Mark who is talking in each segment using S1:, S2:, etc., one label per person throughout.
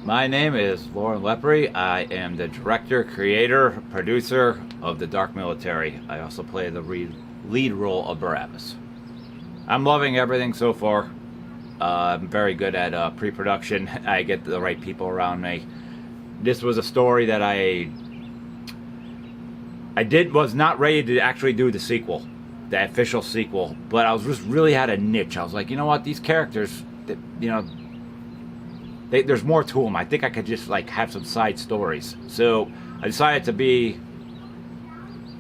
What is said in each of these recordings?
S1: My name is Loren Lepre. I am the director, creator, producer of The Dark Military. I also play the lead role of Barabbas. I'm loving everything so far. I'm very good at pre-production. I get the right people around me. This was a story that I was not ready to actually do the sequel, the official sequel, but I was just really had a niche. I was like, you know what, these characters, there's more to them. I think I could just like have some side stories. So I decided to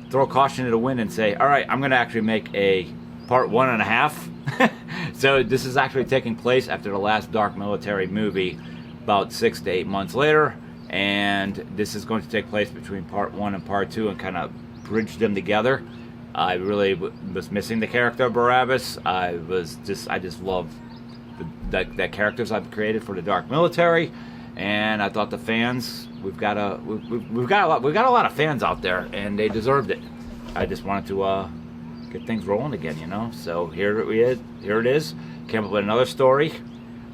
S1: throw caution to the wind and say, all right, I'm going to actually make a part 1.5. So this is actually taking place after the last Dark Military movie, about 6 to 8 months later. And this is going to take place between part 1 and part 2 and kind of bridge them together. I really was missing the character of Barabbas. I just love the characters I've created for the Dark Military, and I thought the fans, we've got a lot of fans out there, and they deserved it. I just wanted to get things rolling again, So here it is. Came up with another story.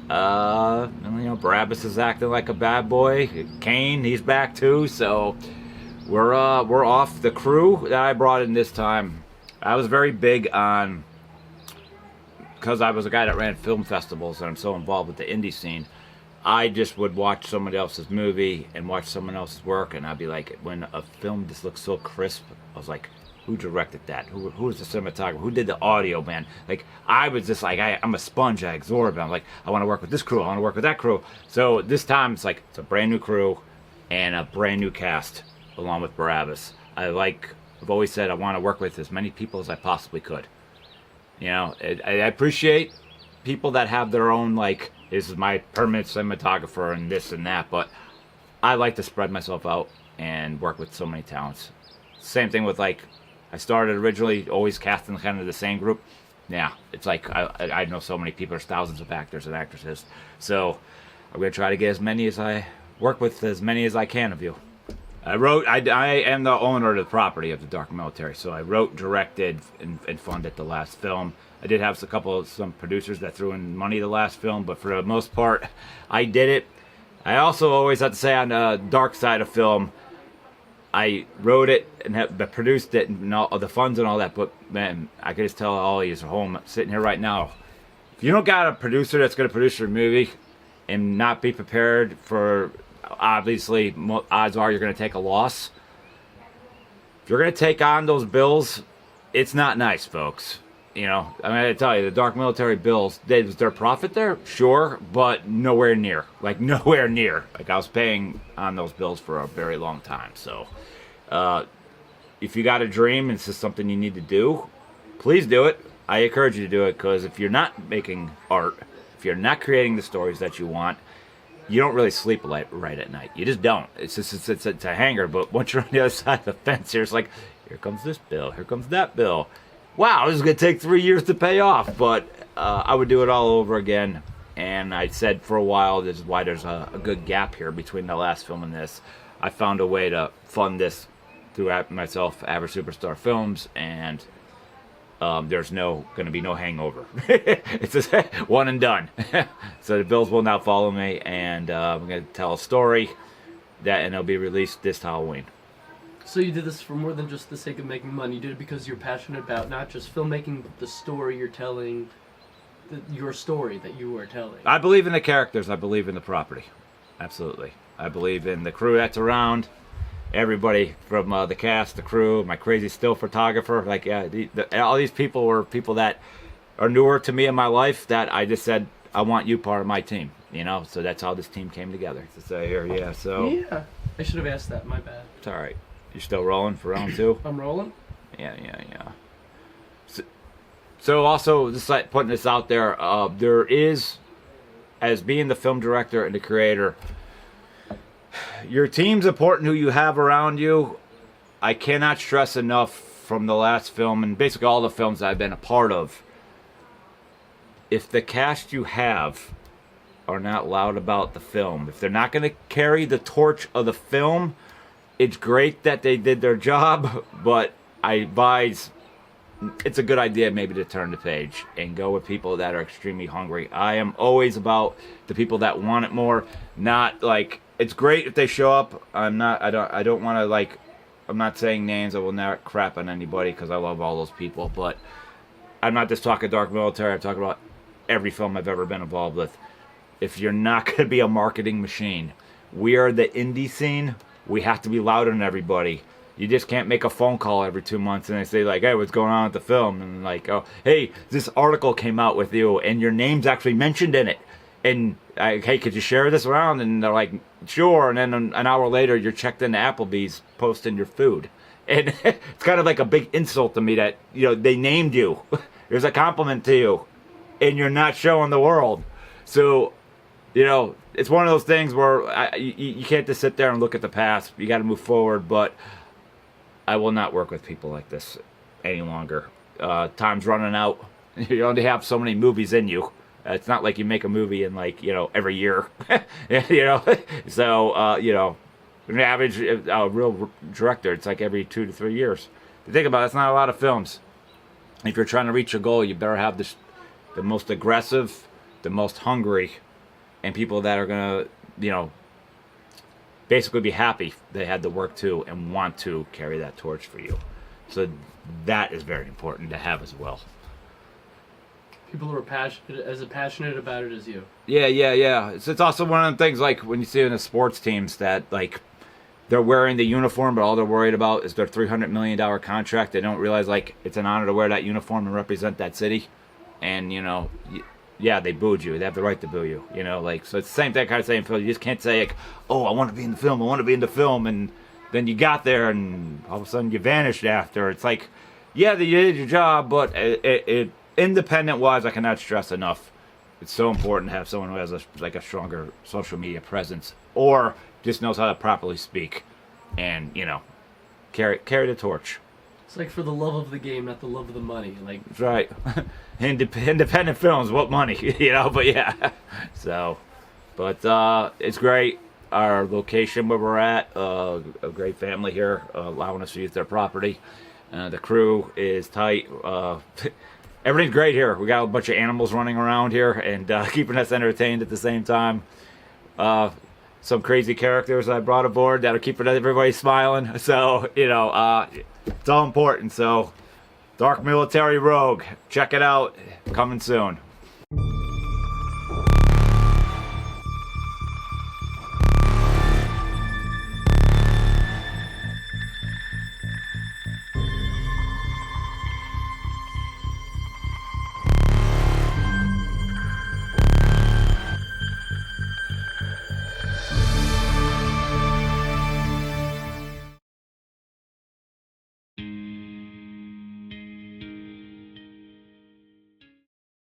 S1: Barabbas is acting like a bad boy. Cain, he's back too. So we're off. The crew that I brought in this time, I was very big on, because I was a guy that ran film festivals and I'm so involved with the indie scene. I just would watch somebody else's movie and watch someone else's work, and I'd be like, when a film just looks so crisp, I was like, who directed that? Who was the cinematographer? Who did the audio, man? Like, I was just like, I'm a sponge. I absorb. I'm like, I want to work with this crew. I want to work with that crew. So this time, it's a brand new crew and a brand new cast along with Barabbas. I've always said I want to work with as many people as I possibly could. I appreciate people that have their own, this is my permanent cinematographer and this and that, but I like to spread myself out and work with so many talents. Same thing with, I started originally always casting kind of the same group. Yeah, it's like I know so many people. There's thousands of actors and actresses. So I'm going to try to get work with as many as I can of you. I am the owner of the property of the Dark Military, so I wrote, directed, and funded the last film. I did have some producers that threw in money the last film, but for the most part, I did it. I also always have to say, on the dark side of film, I wrote it and produced it and all the funds and all that, but man, I can just tell all of you at home sitting here right now, if you don't got a producer that's going to produce your movie and not be prepared for, obviously, odds are you're going to take a loss. If you're going to take on those bills, it's not nice, folks. I tell you, the Dark Military bills, was there profit there? Sure, but nowhere near. Nowhere near. I was paying on those bills for a very long time. So, if you got a dream and it's just something you need to do, please do it. I encourage you to do it, because if you're not making art, if you're not creating the stories that you want, you don't really sleep right at night. You just don't. It's a hanger. But once you're on the other side of the fence, here comes this bill, here comes that bill. Wow, this is going to take 3 years to pay off. But I would do it all over again. And I said for a while, this is why there's a good gap here between the last film and this. I found a way to fund this through myself, Average Superstar Films, and there's going to be no hangover. It's just one and done. So the bills will now follow me, and I'm going to tell a story and it'll be released this Halloween.
S2: So you did this for more than just the sake of making money. You did it because you're passionate about not just filmmaking, but the story you're telling, your story that you are telling.
S1: I believe in the characters. I believe in the property. Absolutely. I believe in the crew that's around. Everybody from the cast, the crew, my crazy still photographer. All these people were people that are newer to me in my life that I just said, I want you part of my team. So that's how this team came together. To say here, yeah. So
S2: yeah, I should have asked that. My bad.
S1: It's all right. You're still rolling for round 2?
S2: I'm rolling.
S1: Yeah. So also, just putting this out there, there is, as being the film director and the creator, your team's important, who you have around you. I cannot stress enough from the last film and basically all the films I've been a part of, if the cast you have are not loud about the film, if they're not going to carry the torch of the film, it's great that they did their job, but I advise it's a good idea maybe to turn the page and go with people that are extremely hungry. I am always about the people that want it more, not like, it's great if they show up. I don't want to, like, I'm not saying names. I will not crap on anybody because I love all those people, but I'm not just talking Dark Military. I'm talking about every film I've ever been involved with. If you're not going to be a marketing machine, we are the indie scene. We have to be louder than everybody. You just can't make a phone call every 2 months and they say, like, hey, what's going on with the film? And like, oh, hey, this article came out with you and your name's actually mentioned in it. And, hey, could you share this around? And they're like, sure. And then an hour later, you're checked into Applebee's posting your food. And it's kind of like a big insult to me that, they named you. There's a compliment to you. And you're not showing the world. So, it's one of those things where you can't just sit there and look at the past. You got to move forward. But I will not work with people like this any longer. Time's running out. You only have so many movies in you. It's not like you make a movie in every year. So, an average real director, it's like every 2 to 3 years. If you think about it, it's not a lot of films. If you're trying to reach a goal, you better have the most aggressive, the most hungry, and people that are going to, basically be happy they had the work too and want to carry that torch for you. So that is very important to have as well.
S2: People who are passionate about it as you.
S1: Yeah. It's also one of the things, like when you see in the sports teams that, like, they're wearing the uniform, but all they're worried about is their $300 million contract. They don't realize, like, it's an honor to wear that uniform and represent that city. And, yeah, they booed you. They have the right to boo you. So it's the same thing kind of saying, Phil. You just can't say, like, oh, I want to be in the film. And then you got there and all of a sudden you vanished after. It's like, yeah, you did your job, but it independent-wise, I cannot stress enough. It's so important to have someone who has a stronger social media presence or just knows how to properly speak and, carry the torch.
S2: It's like for the love of the game, not the love of the money. Like,
S1: that's right. Independent films, what money, but yeah. So, but it's great. Our location where we're at, a great family here, allowing us to use their property. The crew is tight. Everything's great here. We got a bunch of animals running around here and keeping us entertained at the same time. Some crazy characters I brought aboard that are keeping everybody smiling. So, it's all important. So, Dark Military Rogue, check it out. Coming soon.